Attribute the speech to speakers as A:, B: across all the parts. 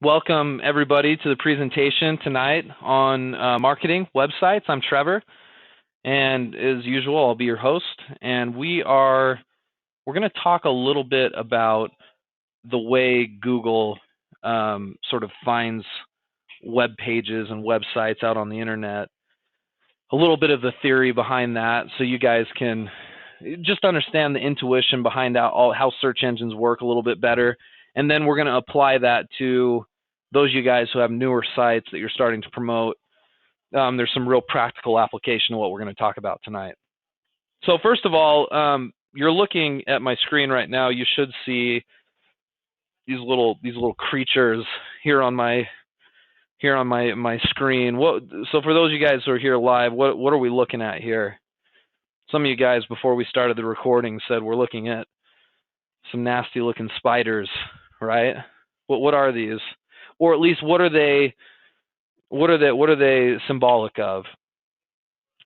A: Welcome everybody to the presentation tonight on marketing websites. I'm Trevor, and as usual, I'll be your host. And we're going to talk a little bit about the way Google sort of finds web pages and websites out on the internet. A little bit of the theory behind that, so you guys can just understand the intuition behind how search engines work a little bit better. And then we're going to apply that to those of you guys who have newer sites that you're starting to promote. There's some real practical application of what we're going to talk about tonight. So first of all, you're looking at my screen right now. You should see these little creatures here on my screen. So for those of you guys who are here live, what are we looking at here? Some of you guys before we started the recording said we're looking at some nasty looking spiders, right? What are these? Or at least what are they symbolic of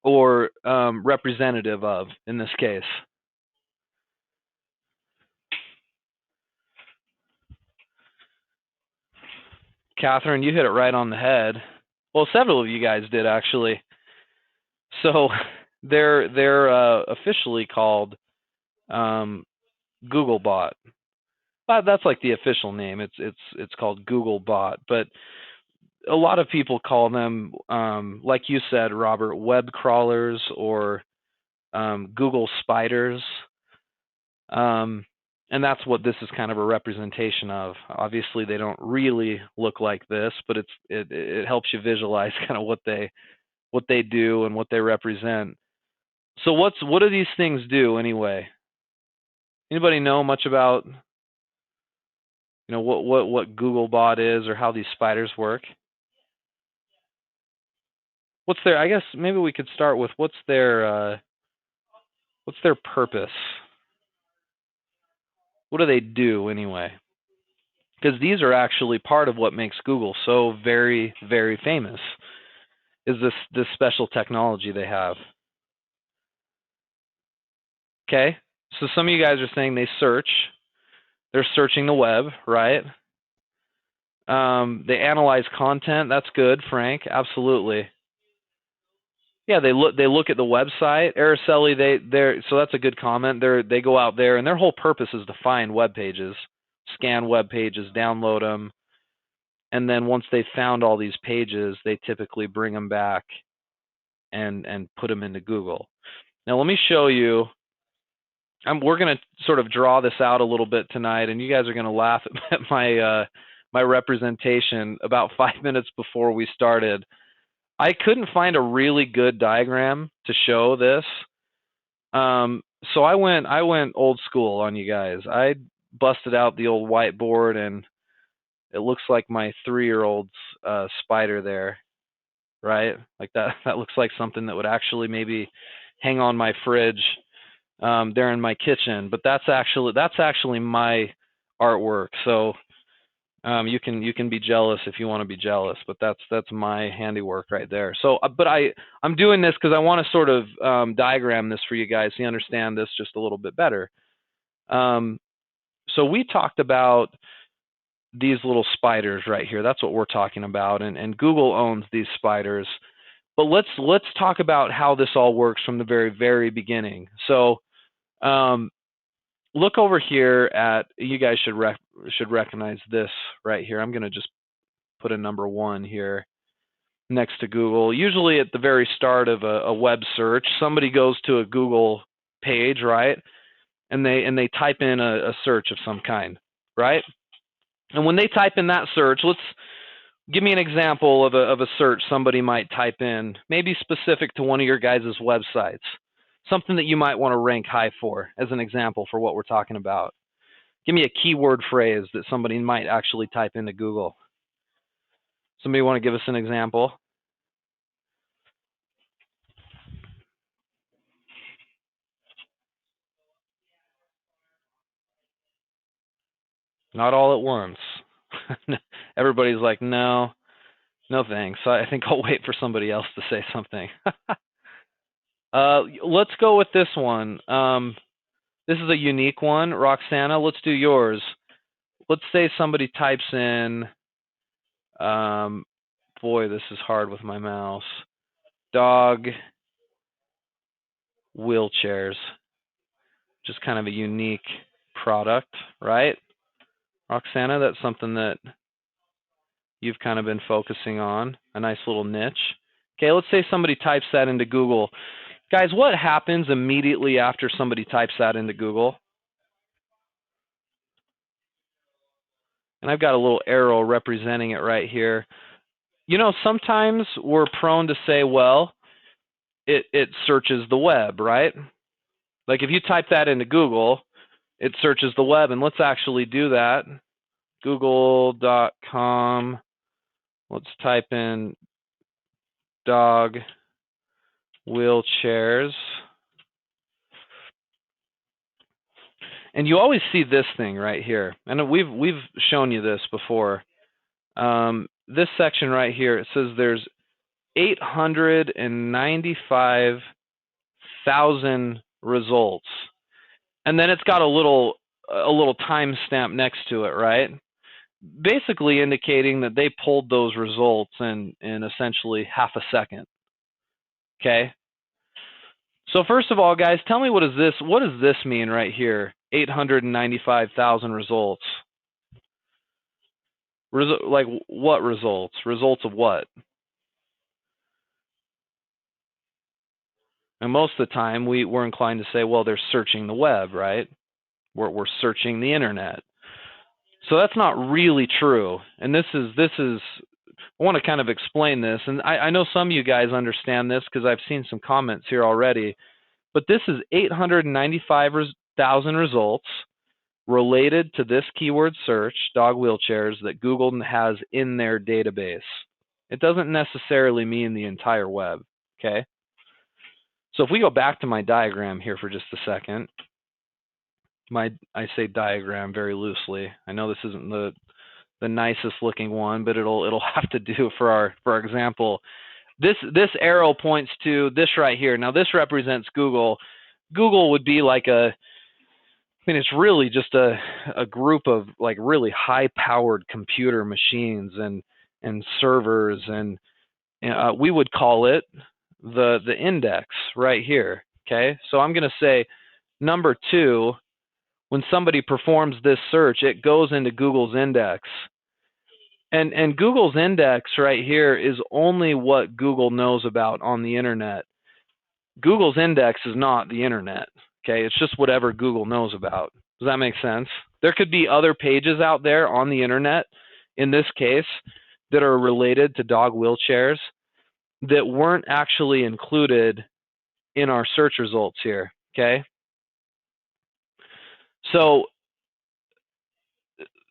A: or representative of in this case? Catherine, you hit it right on the head. Well, several of you guys did actually. So they're officially called Googlebot. That's like the official name. It's called Googlebot, but a lot of people call them, like you said, Robert, web crawlers or Google spiders. And that's what this is kind of a representation of. Obviously, they don't really look like this, but it helps you visualize kind of what they do and what they represent. So what do these things do anyway? Anybody know much about what Googlebot is or how these spiders work? I guess maybe we could start with what's their purpose? What do they do anyway? Because these are actually part of what makes Google so very, very famous, is this special technology they have. Okay, so some of you guys are saying they search. They're searching the web, right? They analyze content. That's good, Frank. Absolutely. Yeah, they look at the website. Araceli, so that's a good comment. They go out there, and their whole purpose is to find web pages, scan web pages, download them, and then once they've found all these pages, they typically bring them back and put them into Google. Now let me show you. We're going to sort of draw this out a little bit tonight, and you guys are going to laugh at my representation. About 5 minutes before we started, I couldn't find a really good diagram to show this, so I went old school on you guys. I busted out the old whiteboard, and it looks like my 3-year-old's spider there, right? Like that looks like something that would actually maybe hang on my fridge there in my kitchen. But that's actually my artwork. So you can be jealous if you want to be jealous, but that's my handiwork right there. So, but I'm doing this because I want to sort of diagram this for you guys so you understand this just a little bit better. So we talked about these little spiders right here. That's what we're talking about, and Google owns these spiders. But let's talk about how this all works from the very, very beginning. So look over here at, you guys should recognize this right here. I'm going to just put a number 1 here next to Google. Usually at the very start of a web search, somebody goes to a Google page, right? And they type in a search of some kind, right? And when they type in that search, give me an example of a search somebody might type in, maybe specific to one of your guys' websites. Something that you might want to rank high for as an example for what we're talking about. Give me a keyword phrase that somebody might actually type into Google. Somebody want to give us an example? Not all at once. Everybody's like, no thanks. I think I'll wait for somebody else to say something. Let's go with this one. This is a unique one. Roxana, let's do yours. Let's say somebody types in Boy, this is hard with my mouse. Dog wheelchairs. Just kind of a unique product, right? Roxana, that's something that you've kind of been focusing on, a nice little niche. Okay, let's say somebody types that into Google. Guys, what happens immediately after somebody types that into Google? And I've got a little arrow representing it right here. You know, sometimes we're prone to say, well, it searches the web, right? Like if you type that into Google, it searches the web, and let's actually do that. Google.com. Let's type in dog wheelchairs. And you always see this thing right here. And we've shown you this before. This section right here, it says there's 895,000 results. And then it's got a little timestamp next to it, right? Basically indicating that they pulled those results in essentially half a second. Okay? So first of all, guys, tell me what does this mean right here? 895,000 results. Like what results? Results of what? And most of the time, we're inclined to say, well, they're searching the web, right? We're searching the internet. So that's not really true. And this is I want to kind of explain this. And I know some of you guys understand this because I've seen some comments here already. But this is 895,000 results related to this keyword search, dog wheelchairs, that Google has in their database. It doesn't necessarily mean the entire web, okay? So if we go back to my diagram here for just a second, I say diagram very loosely. I know this isn't the nicest looking one, but it'll have to do for our example. This arrow points to this right here. Now this represents Google. Google would be like it's really just a group of like really high-powered computer machines and servers, and we would call it the index right here. Okay, so I'm going to say number 2. When somebody performs this search, it goes into Google's index. And Google's index right here is only what Google knows about on the internet. Google's index is not the internet. Okay, it's just whatever Google knows about. Does that make sense? There could be other pages out there on the internet, in this case, that are related to dog wheelchairs that weren't actually included in our search results here. Okay, so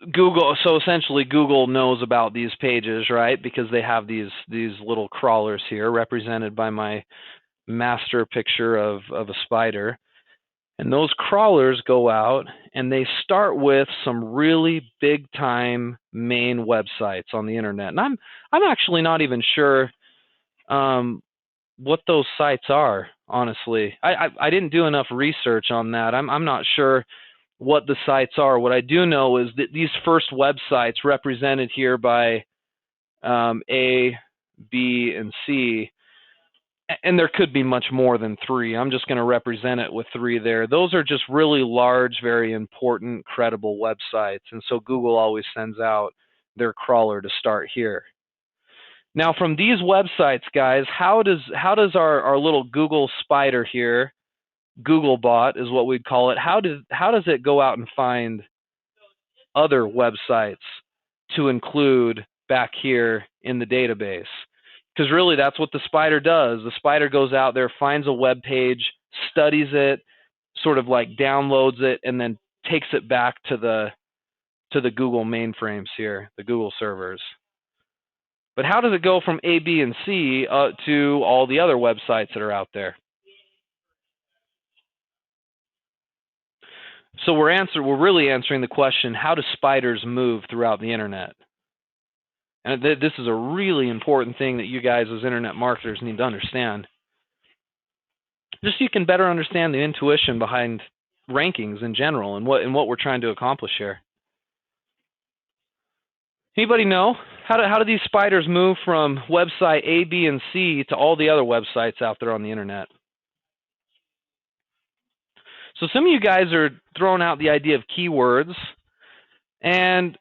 A: essentially Google knows about these pages, right? Because they have these little crawlers here represented by my master picture of a spider. And those crawlers go out and they start with some really big time main websites on the internet. And I'm actually not even sure what those sites are, honestly. I didn't do enough research on that. I'm not sure what the sites are. What I do know is that these first websites represented here by A, B, and C, and there could be much more than 3. I'm just going to represent it with 3 there. Those are just really large, very important, credible websites, and so Google always sends out their crawler to start here. Now, from these websites, guys, how does our little Google spider here, Googlebot is what we'd call it, how does it go out and find other websites to include back here in the database? Because really that's what the spider does. The spider goes out there, finds a web page, studies it, sort of like downloads it, and then takes it back to the Google mainframes here, the Google servers. But how does it go from A, B, and C to all the other websites that are out there? So we're really answering the question, how do spiders move throughout the internet? And this is a really important thing that you guys as internet marketers need to understand. Just so you can better understand the intuition behind rankings in general and what we're trying to accomplish here. Anybody know How do these spiders move from website A, B, and C to all the other websites out there on the internet? So some of you guys are throwing out the idea of keywords, and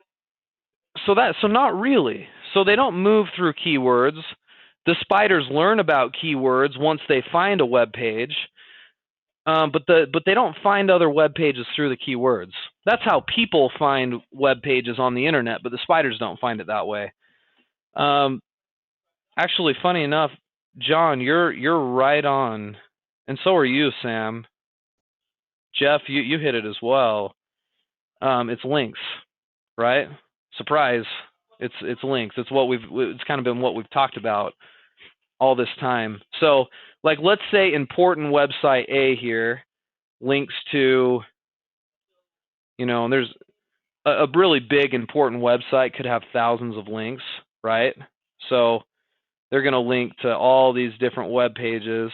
A: so not really. So they don't move through keywords. The spiders learn about keywords once they find a web page, but they don't find other web pages through the keywords. That's how people find web pages on the internet, but the spiders don't find it that way. Actually, funny enough, John, you're right on, and so are you, Sam. Jeff, you hit it as well. It's links, right? Surprise! It's links. It's kind of been what we've talked about all this time. So, like, let's say important website A here links to, and there's a really big important website could have thousands of links, right? So they're going to link to all these different web pages.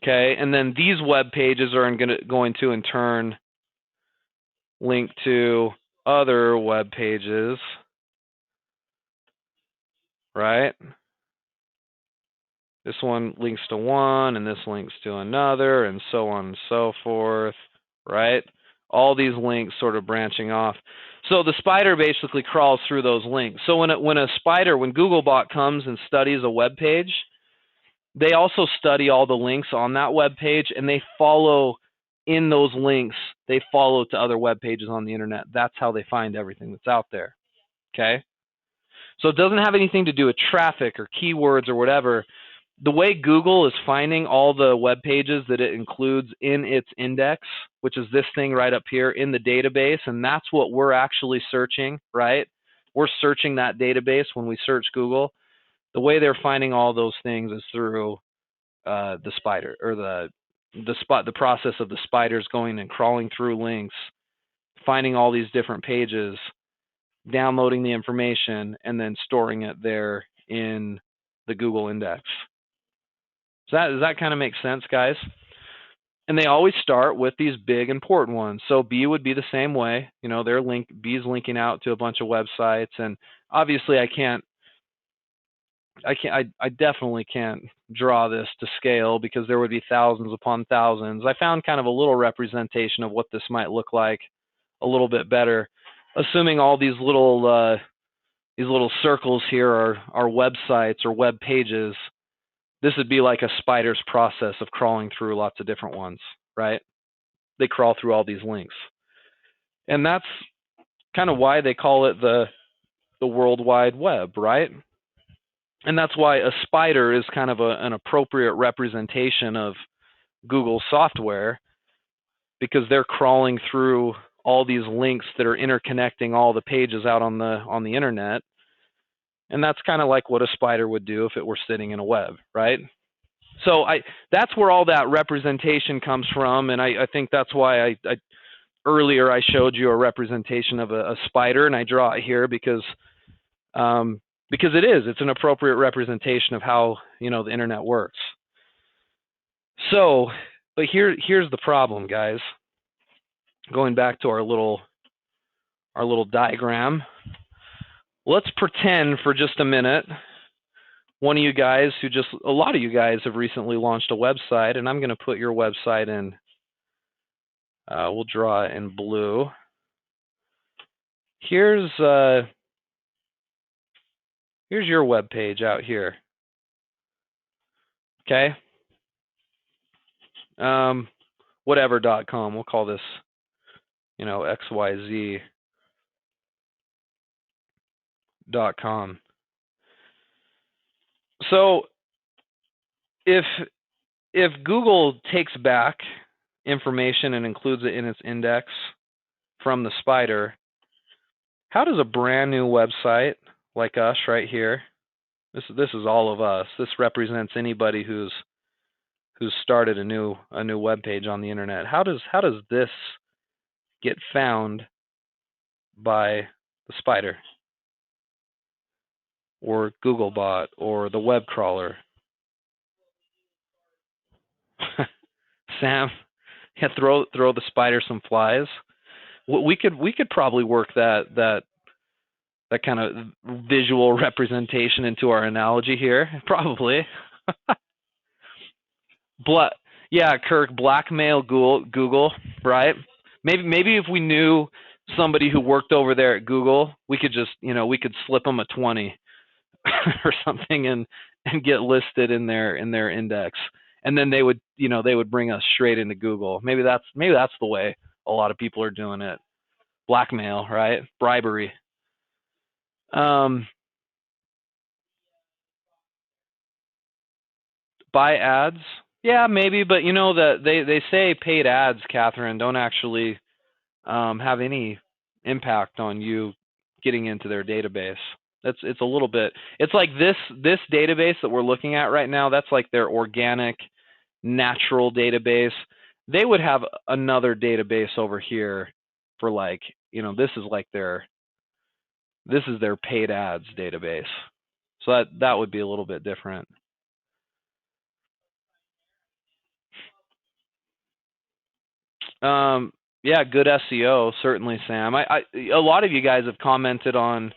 A: Okay, and then these web pages are going to in turn link to other web pages, right? This one links to one, and this links to another, and so on and so forth, right? All these links sort of branching off. So the spider basically crawls through those links. So when Googlebot comes and studies a web page, they also study all the links on that web page, and they follow in those links. They follow to other web pages on the internet. That's how they find everything that's out there. Okay? So it doesn't have anything to do with traffic or keywords or whatever. The way Google is finding all the web pages that it includes in its index, which is this thing right up here in the database, and that's what we're actually searching, right? We're searching that database when we search Google. The way they're finding all those things is through the spider, or the process of the spiders going and crawling through links, finding all these different pages, downloading the information, and then storing it there in the Google index. Does that kind of make sense, guys? And they always start with these big important ones. So B would be the same way. B is linking out to a bunch of websites, and obviously I definitely can't draw this to scale because there would be thousands upon thousands. I found kind of a little representation of what this might look like a little bit better, assuming all these little circles here are websites or web pages. This would be like a spider's process of crawling through lots of different ones, right? They crawl through all these links. And that's kind of why they call it the World Wide Web, right? And that's why a spider is kind of an appropriate representation of Google software, because they're crawling through all these links that are interconnecting all the pages out on the internet. And that's kind of like what a spider would do if it were sitting in a web, right? So that's where all that representation comes from, and I think that's why earlier I showed you a representation of a spider, and I draw it here because it's an appropriate representation of how the internet works. So, but here's the problem, guys. Going back to our little diagram. Let's pretend for just a minute a lot of you guys have recently launched a website, and I'm going to put your website in, we'll draw it in blue. Here's your web page out here. Okay? Whatever.com. We'll call this, XYZ.com. So if Google takes back information and includes it in its index from the spider, how does a brand new website like us right here, this is all of us, this represents anybody who's started a new web page on the internet, how does this get found by the spider or Googlebot or the web crawler? Sam, throw the spider some flies. we could probably work that kind of visual representation into our analogy here, probably. Yeah, Kirk, blackmail Google, right? Maybe if we knew somebody who worked over there at Google, we could just, we could slip them a 20 or something and get listed in their index, and then they would bring us straight into Google. Maybe that's the way a lot of people are doing it. Blackmail, right? Bribery. Buy ads. Yeah, maybe, but that they say paid ads, Catherine, don't actually have any impact on you getting into their database. It's a little bit. It's like this database that we're looking at right now. That's like their organic, natural database. They would have another database over here for like, this is like their paid ads database. So that would be a little bit different. Yeah, good SEO, certainly, Sam. A lot of you guys have commented on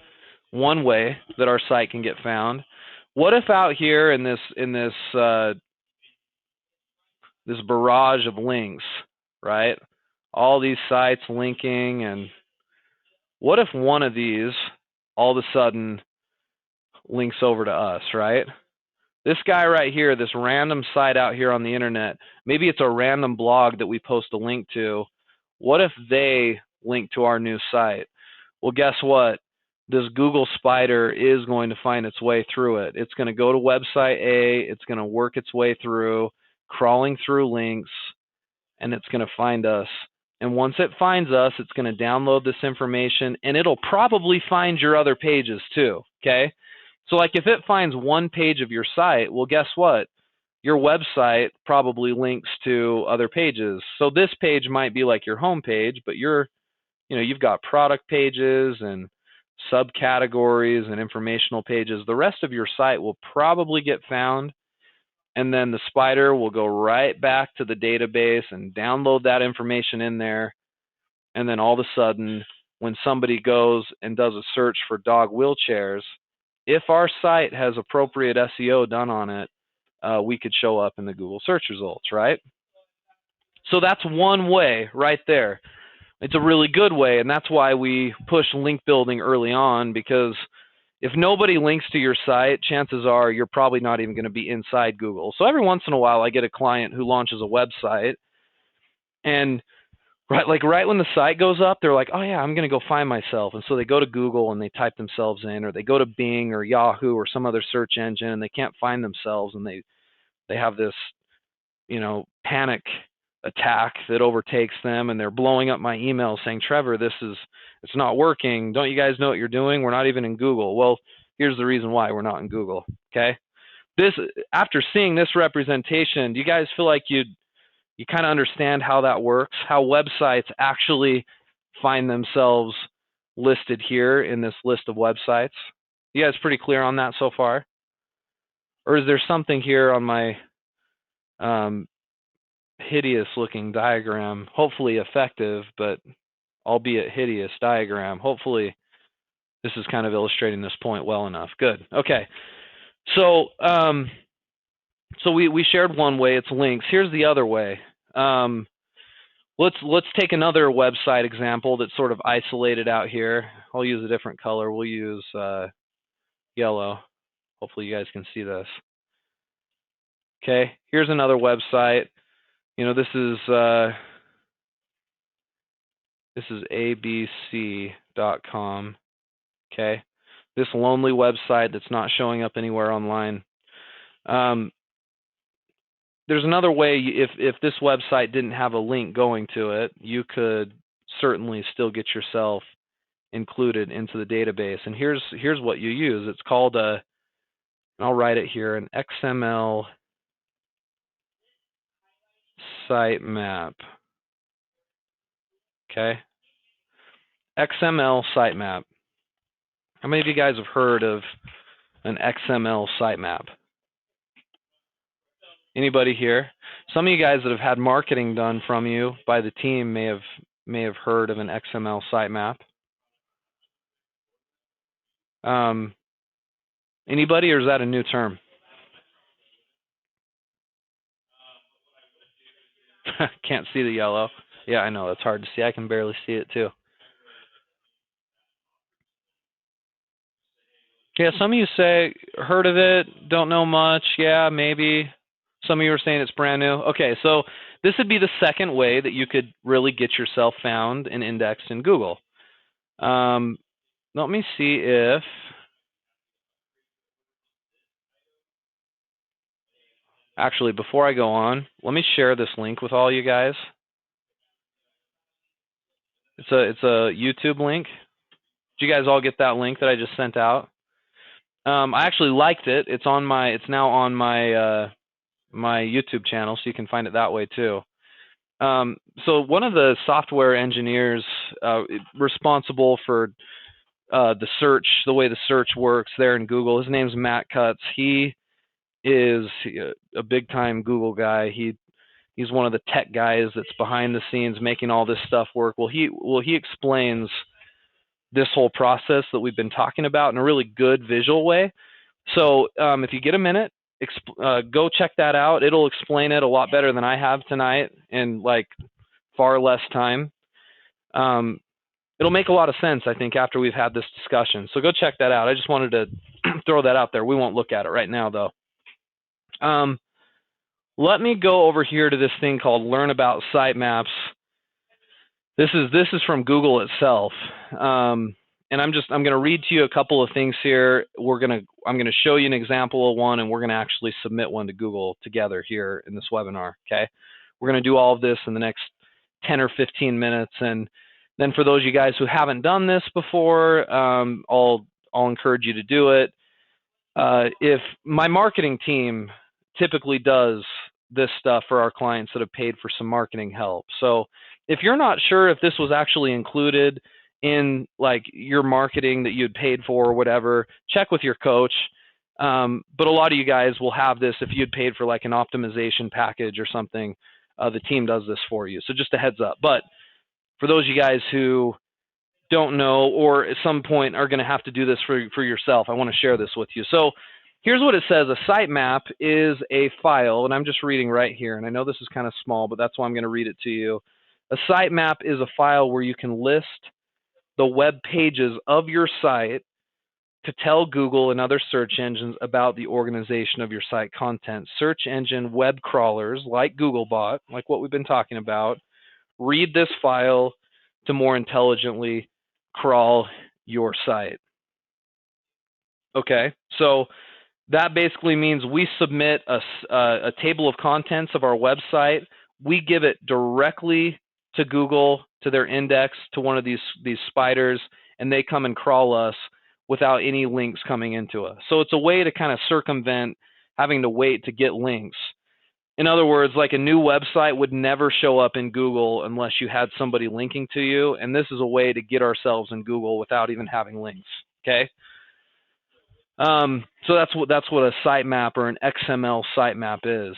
A: one way that our site can get found. What if out here in this this barrage of links, right? All these sites linking, and what if one of these all of a sudden links over to us, right? This guy right here, this random site out here on the internet, maybe it's a random blog that we post a link to. What if they link to our new site? Well, guess what? This Google spider is going to find its way through it. It's going to go to website A, it's going to work its way through, crawling through links, and it's going to find us. And once it finds us, it's going to download this information, and it'll probably find your other pages too, okay? So like if it finds one page of your site, well, guess what? Your website probably links to other pages. So this page might be like your home page, but you've got product pages and subcategories and informational pages. The rest of your site will probably get found, and then the spider will go right back to the database and download that information in there. And then all of a sudden, when somebody goes and does a search for dog wheelchairs, if our site has appropriate SEO done on it, we could show up in the Google search results, right? So that's one way right there. It's a really good way, and that's why we push link building early on, because if nobody links to your site, chances are you're probably not even going to be inside Google. So every once in a while, I get a client who launches a website, and right when the site goes up, they're like, oh yeah, I'm going to go find myself. And so they go to Google and they type themselves in, or they go to Bing or Yahoo or some other search engine, and they can't find themselves, and they have this, panic attack that overtakes them, and they're blowing up my email saying, Trevor, it's not working. Don't you guys know what you're doing? We're not even in Google. Well, here's the reason why we're not in Google, okay? After seeing this representation, do you guys feel like you kind of understand how that works, how websites actually find themselves listed here in this list of websites? You guys pretty clear on that so far? Or is there something here on my hideous looking diagram, hopefully effective, but albeit hideous diagram? Hopefully this is kind of illustrating this point well enough. Good. Okay. So we shared one way, it's links. Here's the other way. Let's take another website example that's sort of isolated out here. I'll use a different color. We'll use yellow. Hopefully you guys can see this. Okay, here's another website. This is abc.com. Okay, this lonely website that's not showing up anywhere online. There's another way. If this website didn't have a link going to it, you could certainly still get yourself included into the database. And here's what you use. It's called I'll write it here, an XML Sitemap. Okay, XML Sitemap. How many of you guys have heard of an XML Sitemap? Anybody here? Some of you guys that have had marketing done from you by the team may have may have heard of an XML sitemap. Anybody, or is that a new term? Can't see the yellow. Yeah, I know, it's hard to see. I can barely see it too. Yeah, some of you say, heard of it, don't know much, yeah, maybe. Some of you are saying it's brand new. Okay, so this would be the second way that you could really get yourself found and indexed in Google. Let me see if... Actually, before I go on, let me share this link with all you guys. It's a YouTube link. Did you guys all get that link that I just sent out? I actually liked it. It's now on my my YouTube channel, so you can find it that way too. So one of the software engineers responsible for the way the search works there in Google, his name's Matt Cutts. He is a big-time Google guy. He's one of the tech guys that's behind the scenes making all this stuff work. Well, he explains this whole process that we've been talking about in a really good visual way. So if you get a minute, go check that out. It'll explain it a lot better than I have tonight in like far less time. It'll make a lot of sense, I think, after we've had this discussion. So go check that out. I just wanted to throw that out there. We won't look at it right now, though. Let me go over here to this thing called Learn About Sitemaps. This is from Google itself, and I'm going to read to you a couple of things here. I'm going to show you an example of one, and we're going to actually submit one to Google together here in this webinar. Okay, we're going to do all of this in the next 10 or 15 minutes, and then for those of you guys who haven't done this before, I'll encourage you to do it. If my marketing team typically does this stuff for our clients that have paid for some marketing help. So if you're not sure if this was actually included in like your marketing that you had paid for or whatever, check with your coach. But a lot of you guys will have this if you had paid for like an optimization package or something. The team does this for you. So just a heads up. But for those of you guys who don't know or at some point are going to have to do this for yourself, I want to share this with you. So here's what it says. A sitemap is a file, and I'm just reading right here, and I know this is kind of small, but that's why I'm going to read it to you. A sitemap is a file where you can list the web pages of your site to tell Google and other search engines about the organization of your site content. Search engine web crawlers like Googlebot, like what we've been talking about, read this file to more intelligently crawl your site. Okay, so that basically means we submit a table of contents of our website. We give it directly to Google, to their index, to one of these spiders, and they come and crawl us without any links coming into us. So it's a way to kind of circumvent having to wait to get links. In other words, like a new website would never show up in Google unless you had somebody linking to you, and this is a way to get ourselves in Google without even having links, okay? So that's what a sitemap or an XML sitemap is.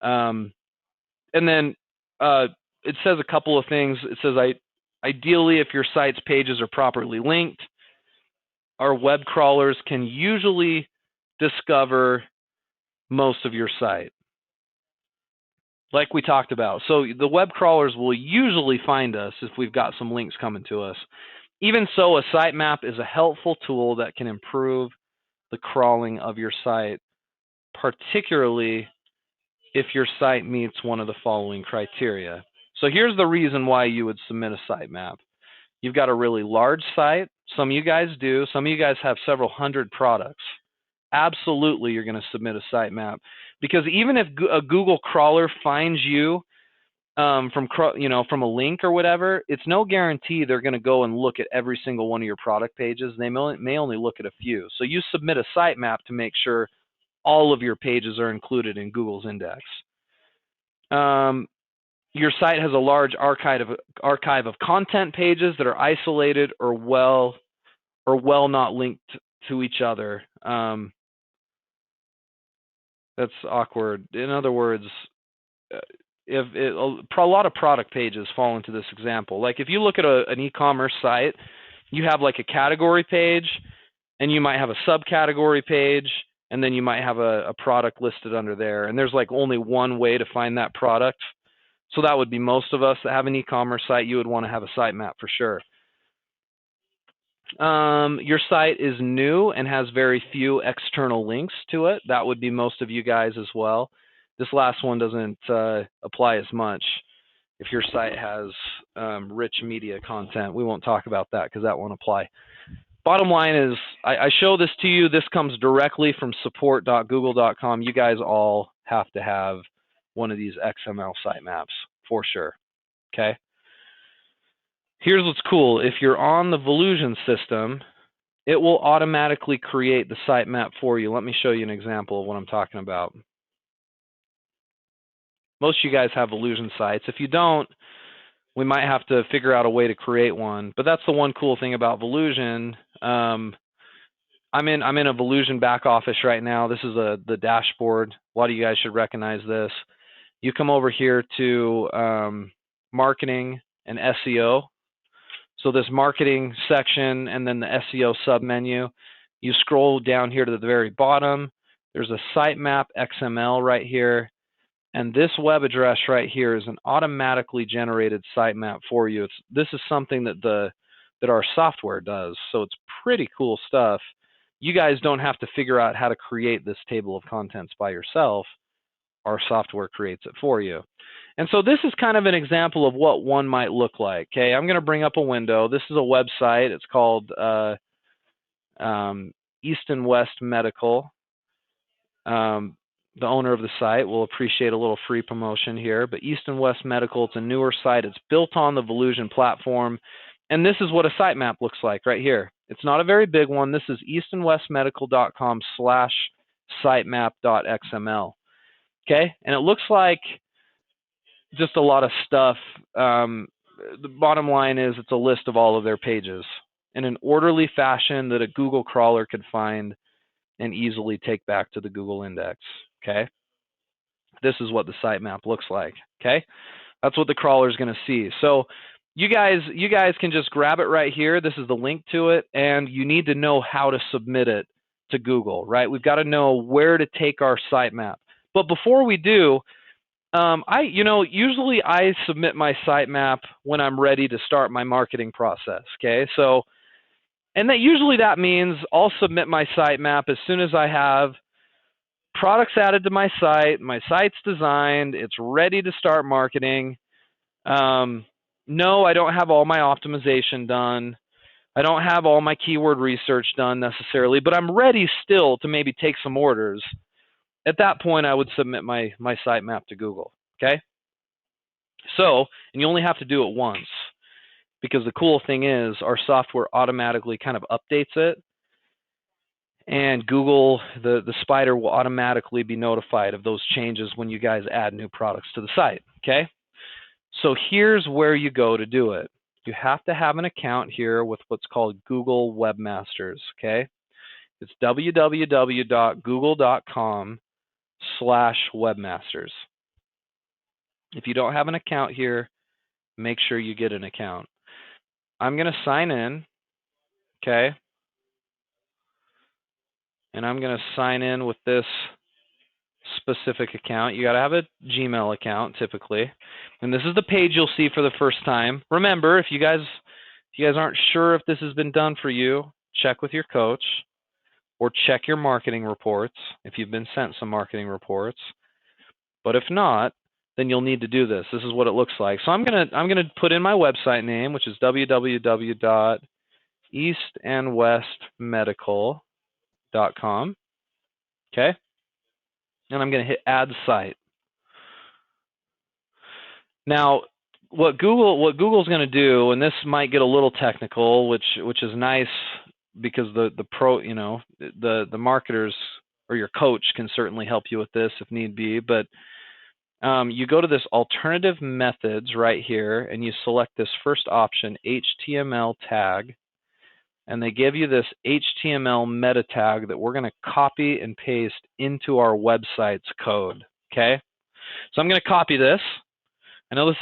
A: And then it says a couple of things. It says, ideally, if your site's pages are properly linked, our web crawlers can usually discover most of your site, like we talked about. So the web crawlers will usually find us if we've got some links coming to us. Even so, a sitemap is a helpful tool that can improve the crawling of your site, particularly if your site meets one of the following criteria. So here's the reason why you would submit a sitemap. You've got a really large site. Some of you guys do. Some of you guys have several hundred products. Absolutely, you're going to submit a sitemap, because even if a Google crawler finds you from a link or whatever, it's no guarantee they're going to go and look at every single one of your product pages. They may only look at a few. So you submit a sitemap to make sure all of your pages are included in Google's index. Your site has a large archive of content pages that are isolated or well not linked to each other. That's awkward. In other words, a lot of product pages fall into this example. Like if you look at an e-commerce site, you have like a category page, and you might have a subcategory page, and then you might have a product listed under there. And there's like only one way to find that product. So that would be most of us that have an e-commerce site. You would want to have a sitemap for sure. Your site is new and has very few external links to it. That would be most of you guys as well. This last one doesn't apply as much. If your site has rich media content, we won't talk about that because that won't apply. Bottom line is, I show this to you. This comes directly from support.google.com. You guys all have to have one of these XML sitemaps for sure. Okay. Here's what's cool. If you're on the Volusion system, it will automatically create the sitemap for you. Let me show you an example of what I'm talking about. Most of you guys have Volusion sites. If you don't, we might have to figure out a way to create one. But that's the one cool thing about Volusion. I'm in a Volusion back office right now. This is the dashboard. A lot of you guys should recognize this. You come over here to marketing and SEO. So this marketing section and then the SEO submenu. You scroll down here to the very bottom. There's a sitemap XML right here. And this web address right here is an automatically generated sitemap for you. This is something that our software does. So it's pretty cool stuff. You guys don't have to figure out how to create this table of contents by yourself. Our software creates it for you. And so this is kind of an example of what one might look like. Okay, I'm going to bring up a window. This is a website. It's called East and West Medical. The owner of the site will appreciate a little free promotion here. But East and West Medical, it's a newer site. It's built on the Volusion platform. And this is what a sitemap looks like right here. It's not a very big one. This is eastandwestmedical.com/sitemap.xml. Okay, and it looks like just a lot of stuff. The bottom line is it's a list of all of their pages in an orderly fashion that a Google crawler could find and easily take back to the Google index. Okay, this is what the sitemap looks like. Okay, that's what the crawler is going to see. So you guys can just grab it right here. This is the link to it, and you need to know how to submit it to Google, right? We've got to know where to take our sitemap. But before we do, usually I submit my sitemap when I'm ready to start my marketing process. Okay, so, and usually that means I'll submit my sitemap as soon as I have products added to my site's designed, it's ready to start marketing. No, I don't have all my optimization done. I don't have all my keyword research done necessarily, but I'm ready still to maybe take some orders. At that point, I would submit my sitemap to Google, okay? So, and you only have to do it once, because the cool thing is our software automatically kind of updates it, and Google, the spider will automatically be notified of those changes when you guys add new products to the site, okay? So here's where you go to do it. You have to have an account here with what's called Google Webmasters, okay? It's www.google.com/webmasters. If you don't have an account here, make sure you get an account. I'm going to sign in, okay? And I'm going to sign in with this specific account. You got to have a Gmail account typically. And this is the page you'll see for the first time. Remember, if you guys aren't sure if this has been done for you, check with your coach or check your marketing reports if you've been sent some marketing reports. But if not, then you'll need to do this. This is what it looks like. So I'm going to put in my website name, which is www.eastandwestmedical.com. Okay? And I'm going to hit add site. Now, what Google's going to do, and this might get a little technical, which is nice because the marketers or your coach can certainly help you with this if need be, but you go to this alternative methods right here and you select this first option, HTML tag, and they give you this HTML meta tag that we're going to copy and paste into our website's code, okay? So I'm going to copy this. I know this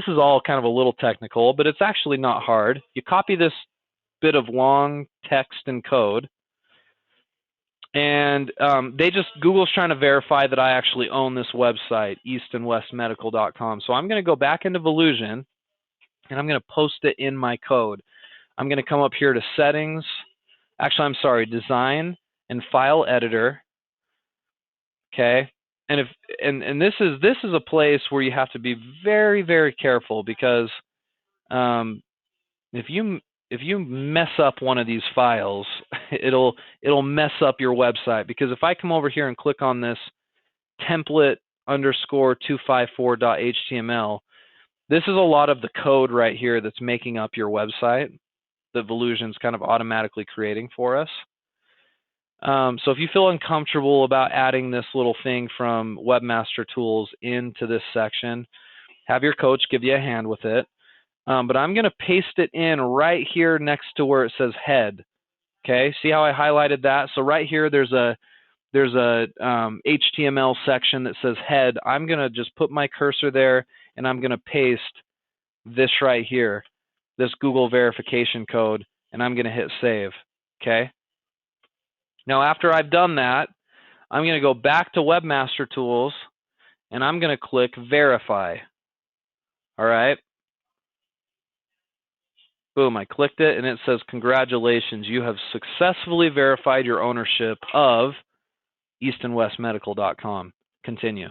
A: is all kind of a little technical, but it's actually not hard. You copy this bit of long text and code, and Google's trying to verify that I actually own this website, eastandwestmedical.com. So I'm going to go back into Volusion, and I'm going to post it in my code. I'm going to come up here to Settings. Actually, I'm sorry, Design and File Editor. Okay, and this is a place where you have to be very, very careful, because if you mess up one of these files, it'll mess up your website. Because if I come over here and click on this template_254.html, this is a lot of the code right here that's making up your website that Volusion's kind of automatically creating for us. So if you feel uncomfortable about adding this little thing from Webmaster Tools into this section, have your coach give you a hand with it. But I'm going to paste it in right here next to where it says head. Okay, see how I highlighted that? So right here, there's a HTML section that says head. I'm going to just put my cursor there, and I'm going to paste this right here, this Google verification code, and I'm going to hit save. Okay. Now, after I've done that, I'm going to go back to Webmaster Tools, and I'm going to click Verify. All right. Boom, I clicked it, and it says, congratulations, you have successfully verified your ownership of eastandwestmedical.com. Continue.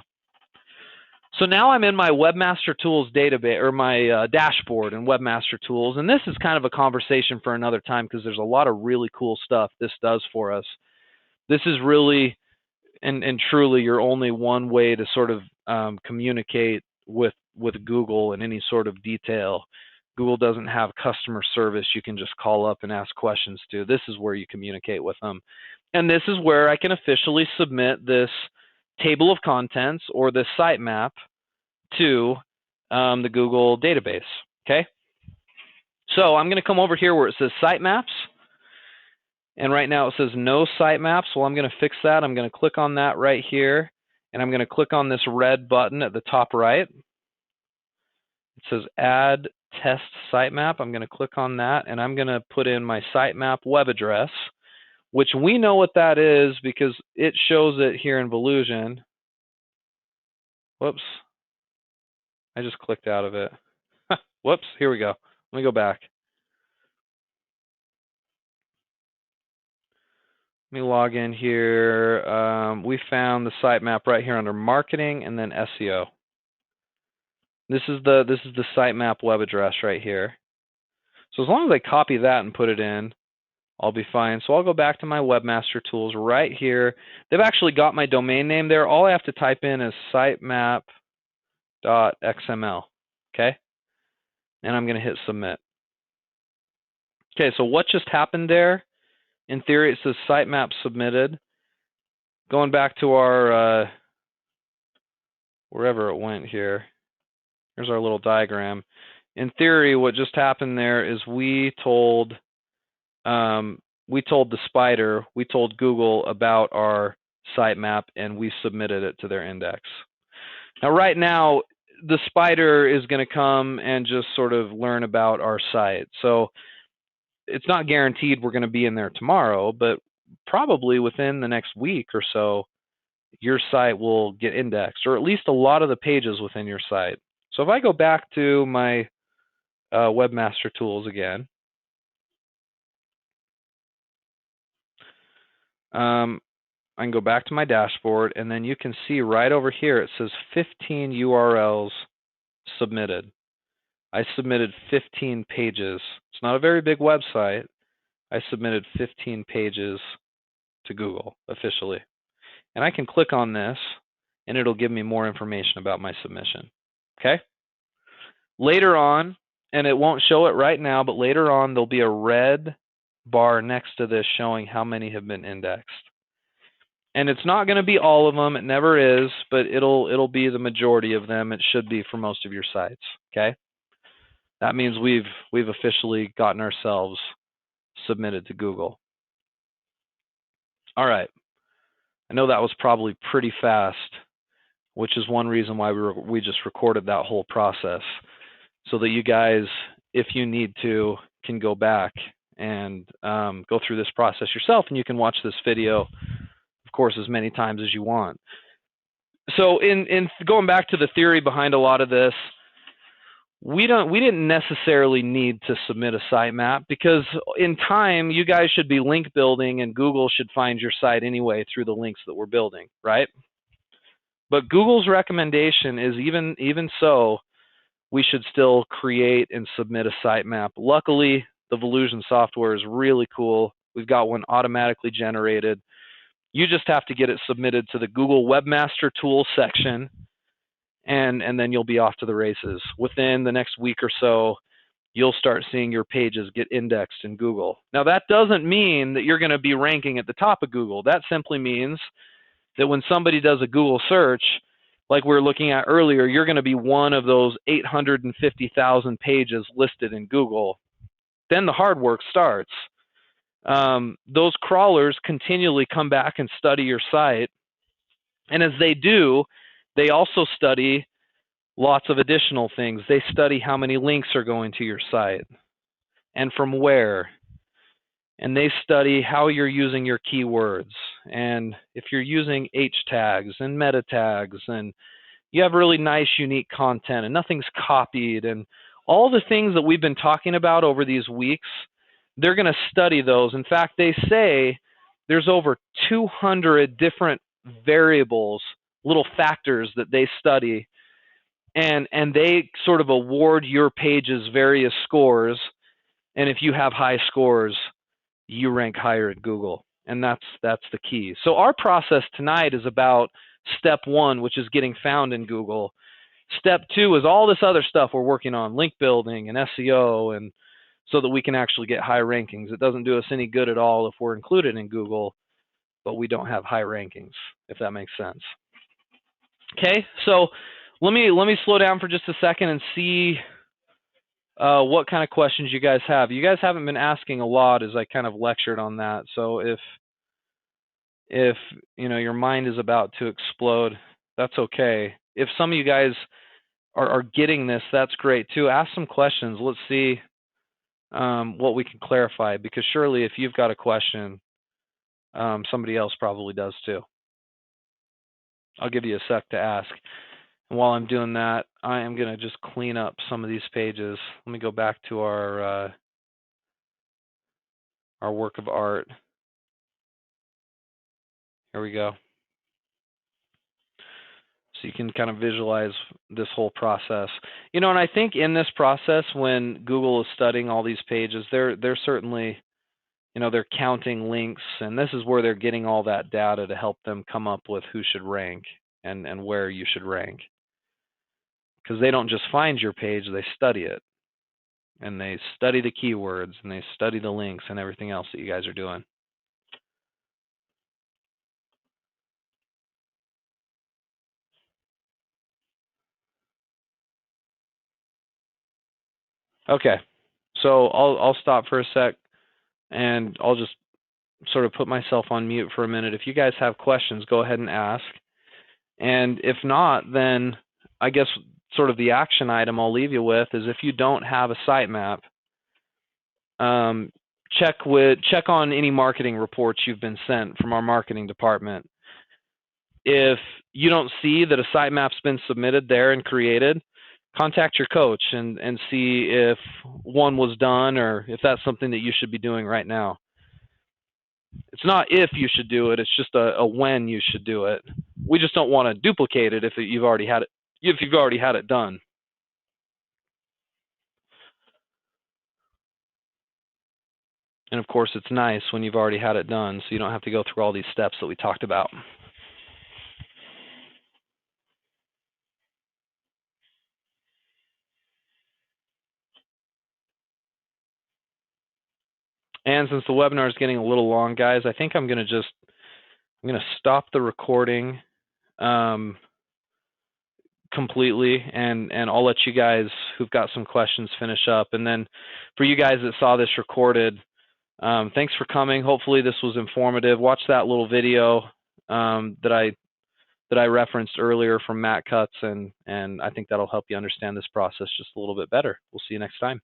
A: So now I'm in my Webmaster Tools database, or my dashboard in Webmaster Tools, and this is kind of a conversation for another time, because there's a lot of really cool stuff this does for us. This is really and truly your only one way to sort of communicate with Google in any sort of detail. Google doesn't have customer service you can just call up and ask questions to. This is where you communicate with them. And this is where I can officially submit this table of contents or this sitemap to the Google database. Okay? So I'm going to come over here where it says Sitemaps. And right now it says no sitemaps. Well, I'm going to fix that. I'm going to click on that right here. And I'm going to click on this red button at the top right. It says add test sitemap. I'm going to click on that, and I'm going to put in my sitemap web address, which we know what that is because it shows it here in Volusion. Whoops. I just clicked out of it. Whoops. Here we go. Let me go back. Let me log in here. We found the sitemap right here under marketing and then SEO. This is the sitemap web address right here. So as long as I copy that and put it in, I'll be fine. So I'll go back to my Webmaster Tools right here. They've actually got my domain name there. All I have to type in is sitemap.xml. Okay? And I'm going to hit submit. Okay, so what just happened there? In theory, it says sitemap submitted. Going back to our, wherever it went here, here's our little diagram. In theory, what just happened there is we told the spider, we told Google about our sitemap, and we submitted it to their index. Now, right now, the spider is going to come and just sort of learn about our site. So it's not guaranteed we're going to be in there tomorrow, but probably within the next week or so, your site will get indexed, or at least a lot of the pages within your site. So if I go back to my Webmaster Tools again, I can go back to my dashboard, and then you can see right over here it says 15 URLs submitted. I submitted 15 pages. It's not a very big website. I submitted 15 pages to Google officially. And I can click on this, and it'll give me more information about my submission. Okay? Later on, and it won't show it right now, but later on there'll be a red bar next to this showing how many have been indexed. And it's not going to be all of them. It never is, but it'll be the majority of them. It should be for most of your sites. Okay? That means we've officially gotten ourselves submitted to Google. All right. I know that was probably pretty fast. which is one reason why we just recorded that whole process, so that you guys, if you need to, can go back and go through this process yourself, and you can watch this video, of course, as many times as you want. So in going back to the theory behind a lot of this, we didn't necessarily need to submit a sitemap, because in time you guys should be link building and Google should find your site anyway through the links that we're building, right? But Google's recommendation is even so, we should still create and submit a sitemap. Luckily, the Volusion software is really cool. We've got one automatically generated. You just have to get it submitted to the Google Webmaster Tools section, and then you'll be off to the races. Within the next week or so, you'll start seeing your pages get indexed in Google. Now, that doesn't mean that you're going to be ranking at the top of Google. That simply means that when somebody does a Google search, like we were looking at earlier, you're going to be one of those 850,000 pages listed in Google. Then the hard work starts. Those crawlers continually come back and study your site. And as they do, they also study lots of additional things. They study how many links are going to your site and from where. And they study how you're using your keywords, and if you're using H tags and meta tags, and you have really nice, unique content, and nothing's copied, and all the things that we've been talking about over these weeks, they're going to study those. In fact, they say there's over 200 different variables, little factors that they study, and they sort of award your pages various scores, and if you have high scores, you rank higher at Google, and that's the key. So our process tonight is about step one, which is getting found in Google. Step two is all this other stuff we're working on, link building and SEO, and so that we can actually get high rankings. It doesn't do us any good at all if we're included in Google, but we don't have high rankings, if that makes sense. Okay, so let me slow down for just a second and see what kind of questions you guys have. You guys haven't been asking a lot as I kind of lectured on that. So if you know your mind is about to explode, that's okay. If some of you guys are getting this, that's great too. Ask some questions. Let's see what we can clarify, because surely if you've got a question, somebody else probably does too. I'll give you a sec to ask. And while I'm doing that, I am going to just clean up some of these pages. Let me go back to our work of art. Here we go. So you can kind of visualize this whole process. You know, and I think in this process, when Google is studying all these pages, they're certainly, you know, they're counting links, and this is where they're getting all that data to help them come up with who should rank and where you should rank. Because they don't just find your page, they study it. And they study the keywords, and they study the links and everything else that you guys are doing. Okay, so I'll stop for a sec, and I'll just sort of put myself on mute for a minute. If you guys have questions, go ahead and ask. And if not, then I guess sort of the action item I'll leave you with is, if you don't have a sitemap, check on any marketing reports you've been sent from our marketing department. If you don't see that a sitemap's been submitted there and created, contact your coach and see if one was done, or if that's something that you should be doing right now. It's not if you should do it, it's just a when you should do it. We just don't want to duplicate it if you've already had it done. And of course, it's nice when you've already had it done, so you don't have to go through all these steps that we talked about. And since the webinar is getting a little long, guys, I think I'm going to stop the recording completely, and I'll let you guys who've got some questions finish up. And then for you guys that saw this recorded, thanks for coming. Hopefully this was informative. Watch that little video that that I referenced earlier from Matt Cutts, and I think that'll help you understand this process just a little bit better. We'll see you next time.